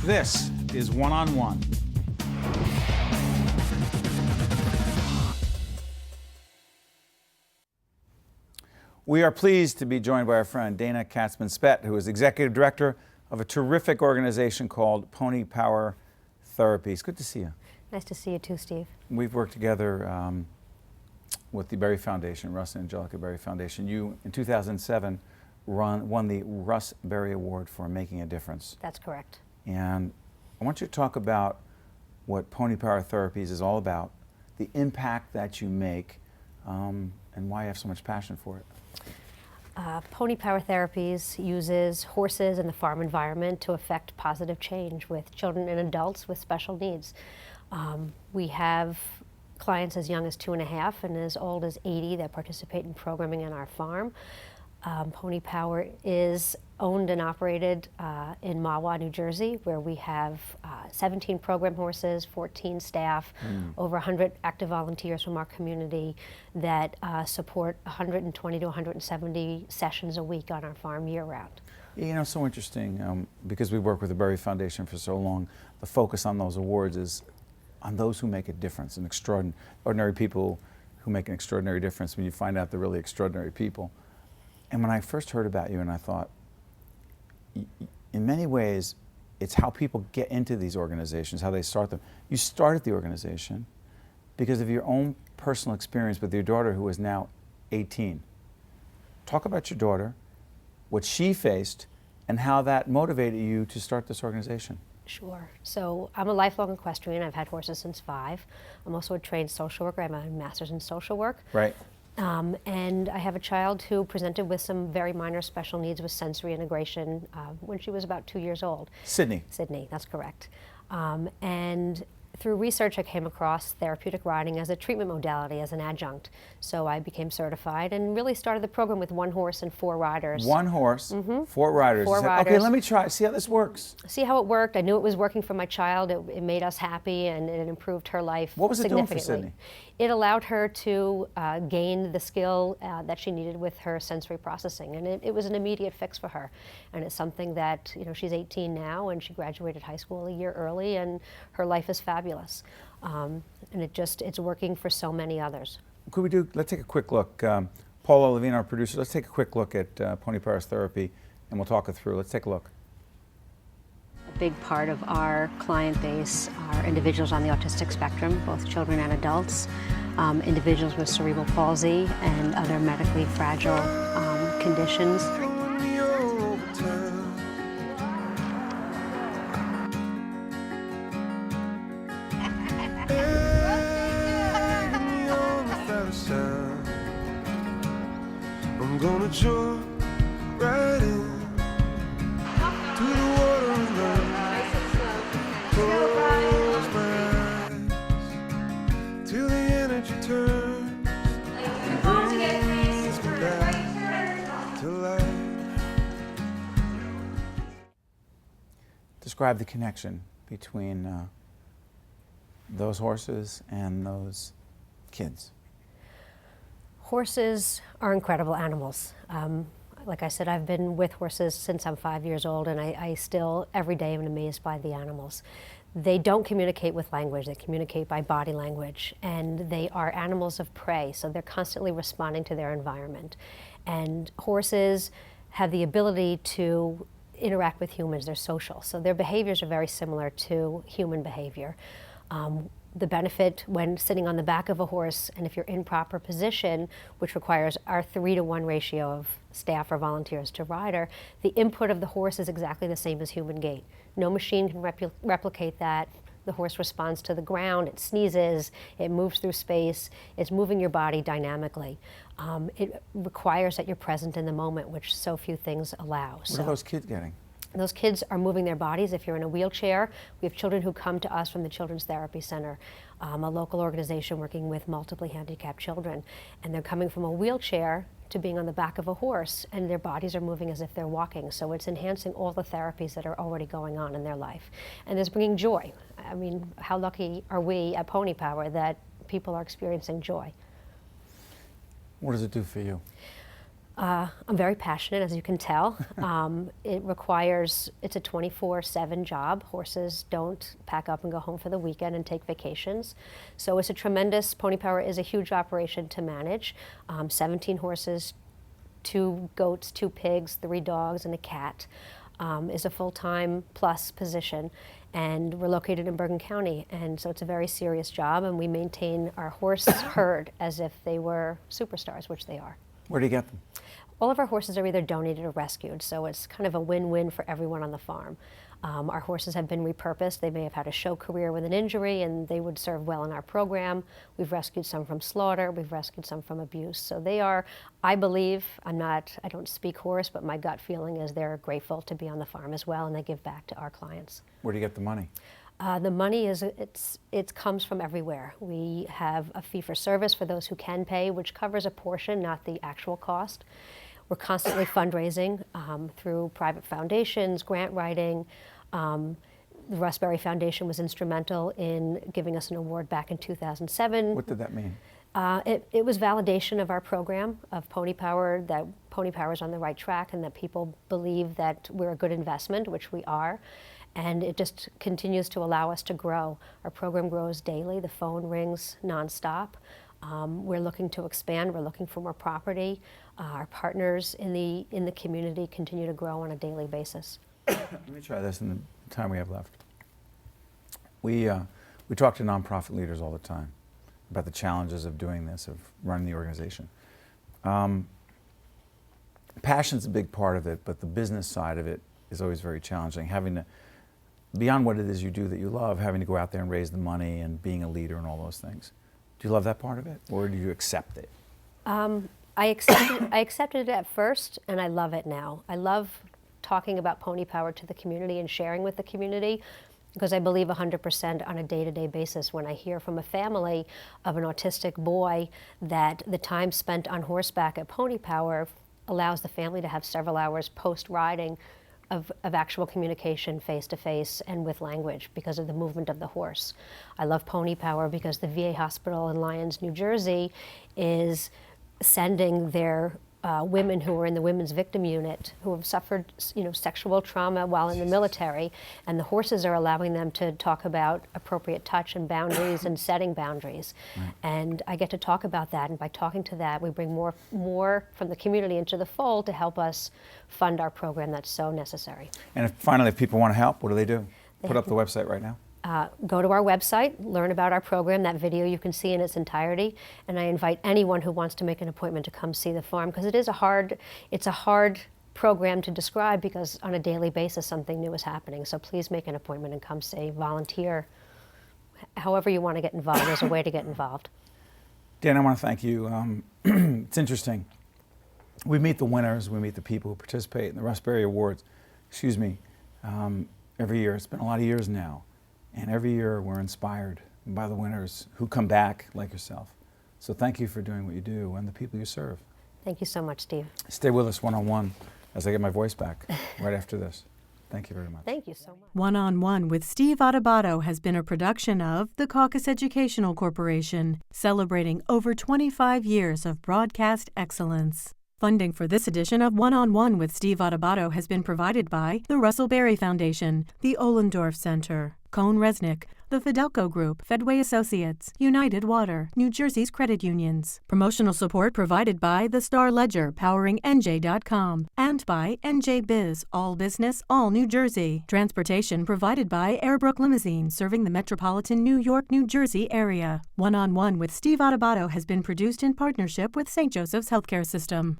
This is One-on-One. We are pleased to be joined by our friend Dana Katzman-Spett, who is Executive Director of a terrific organization called Power Therapies. Good to see you. Nice to see you too, Steve. We've worked together with the Berry Foundation, Russ and Angelica Berry Foundation. You, in 2007, won the Russ Berry Award for Making a Difference. That's correct. And I want you to talk about what Power Therapies is all about, the impact that you make, and why you have so much passion for it. Power Therapies uses horses in the farm environment to affect positive change with children and adults with special needs. We have clients as young as 2.5 and as old as 80 that participate in programming in our farm. Pony Power is owned and operated in Mahwah, New Jersey, where we have 17 program horses, 14 staff, over 100 active volunteers from our community that support 120 to 170 sessions a week on our farm year-round. You know, it's so interesting, because we work with the Berry Foundation for so long, the focus on those awards is on those who make a difference, ordinary people who make an extraordinary difference when you find out they're really extraordinary people. And when I first heard about you, and I thought, in many ways, it's how people get into these organizations, how they start them. You started the organization because of your own personal experience with your daughter, who is now 18. Talk about your daughter, what she faced, and how that motivated you to start this organization. Sure. So I'm a lifelong equestrian. I've had horses since 5. I'm also a trained social worker. I have a master's in social work. Right. And I have a child who presented with some very minor special needs with sensory integration when she was about 2 years old. Sydney. Sydney, that's correct. And through research, I came across therapeutic riding as a treatment modality, as an adjunct. So I became certified and really started the program with 1 horse and 4 riders. 1 horse, 4 riders. 4 You said, riders. okay, let me try, see how this works. See how it worked. I knew it was working for my child. It made us happy, and it improved her life What was it doing significantly. for Sydney? It allowed her to gain the skill that she needed with her sensory processing, and it was an immediate fix for her. And it's something that, you know, she's 18 now, and she graduated high school a year early, and her life is fabulous. And it's working for so many others. Let's take a quick look. Paula Levine, our producer, let's take a quick look at Power Therapy, and we'll talk it through. Let's take a look. A big part of our client base are individuals on the autistic spectrum, both children and adults, individuals with cerebral palsy and other medically fragile conditions. I'm gonna jump right in to the water and close my eyes till the energy turns and brings me back to life. Describe the connection between those horses and those kids. Horses are incredible animals. Like I said, I've been with horses since I'm 5 years old, and I still, every day, am amazed by the animals. They don't communicate with language, they communicate by body language, and they are animals of prey, so they're constantly responding to their environment. And horses have the ability to interact with humans, they're social, so their behaviors are very similar to human behavior. The benefit when sitting on the back of a horse, and if you're in proper position, which requires our 3-to-1 ratio of staff or volunteers to rider, the input of the horse is exactly the same as human gait. No machine can replicate that. The horse responds to the ground, it sneezes, it moves through space, it's moving your body dynamically. It requires that you're present in the moment, which so few things allow. What are those kids getting? Those kids are moving their bodies. If you're in a wheelchair, we have children who come to us from the Children's Therapy Center, a local organization working with multiply handicapped children. And they're coming from a wheelchair to being on the back of a horse, and their bodies are moving as if they're walking. So it's enhancing all the therapies that are already going on in their life. And it's bringing joy. I mean, how lucky are we at Pony Power that people are experiencing joy? What does it do for you? I'm very passionate, as you can tell. It's a 24/7 job. Horses don't pack up and go home for the weekend and take vacations. So it's a tremendous, Pony Power is a huge operation to manage. 17 horses, 2 goats, 2 pigs, 3 dogs, and a cat. Is a full-time plus position. And we're located in Bergen County, and so it's a very serious job, and we maintain our horse herd as if they were superstars, which they are. Where do you get them? All of our horses are either donated or rescued, so it's kind of a win-win for everyone on the farm. Our horses have been repurposed. They may have had a show career with an injury, and they would serve well in our program. We've rescued some from slaughter. We've rescued some from abuse. So they are, I believe, I don't speak horse, but my gut feeling is they're grateful to be on the farm as well, and they give back to our clients. Where do you get the money? The money it comes from everywhere. We have a fee for service for those who can pay, which covers a portion, not the actual cost. We're constantly fundraising through private foundations, grant writing. The Russ Berry Foundation was instrumental in giving us an award back in 2007. What did that mean? It was validation of our program of Pony Power, that Pony Power is on the right track and that people believe that we're a good investment, which we are. And it just continues to allow us to grow. Our program grows daily. The phone rings nonstop. We're looking to expand. We're looking for more property. Our partners in the community continue to grow on a daily basis. Let me try this in the time we have left. We talk to nonprofit leaders all the time about the challenges of doing this, of running the organization. Passion's a big part of it, but the business side of it is always very challenging. Having to, beyond what it is you do that you love, having to go out there and raise the money and being a leader and all those things. Do you love that part of it, or do you accept it? I accepted it at first, and I love it now. I love talking about Pony Power to the community and sharing with the community, because I believe 100% on a day-to-day basis when I hear from a family of an autistic boy that the time spent on horseback at Pony Power allows the family to have several hours post-riding of actual communication face-to-face and with language because of the movement of the horse. I love Pony Power because the VA hospital in Lyons, New Jersey is sending their women who are in the women's victim unit who have suffered, sexual trauma while in the military, and the horses are allowing them to talk about appropriate touch and boundaries and setting boundaries. Right. And I get to talk about that, and by talking to that, we bring more from the community into the fold to help us fund our program that's so necessary. And finally, if people want to help, what do they do? Put up the website right now. Go to our website, learn about our program. That video you can see in its entirety, and I invite anyone who wants to make an appointment to come see the farm, because it's a hard program to describe, because on a daily basis something new is happening. So please make an appointment and come see, volunteer. However you want to get involved, there's a way to get involved. Dan, I want to thank you. It's interesting. We meet the winners, we meet the people who participate in the Russ Berry Awards, every year. It's been a lot of years now. And every year we're inspired by the winners who come back like yourself. So thank you for doing what you do and the people you serve. Thank you so much, Steve. Stay with us one-on-one as I get my voice back right after this. Thank you very much. Thank you so much. One-on-One with Steve Adubato has been a production of the Caucus Educational Corporation, celebrating over 25 years of broadcast excellence. Funding for this edition of One-on-One with Steve Adubato has been provided by the Russell Berry Foundation, the Ohlendorf Center, Cohn Resnick, the Fidelco Group, Fedway Associates, United Water, New Jersey's credit unions. Promotional support provided by the Star Ledger, powering NJ.com, and by NJ Biz, all business, all New Jersey. Transportation provided by Airbrook Limousine, serving the metropolitan New York, New Jersey area. One-on-One with Steve Adubato has been produced in partnership with St. Joseph's Healthcare System.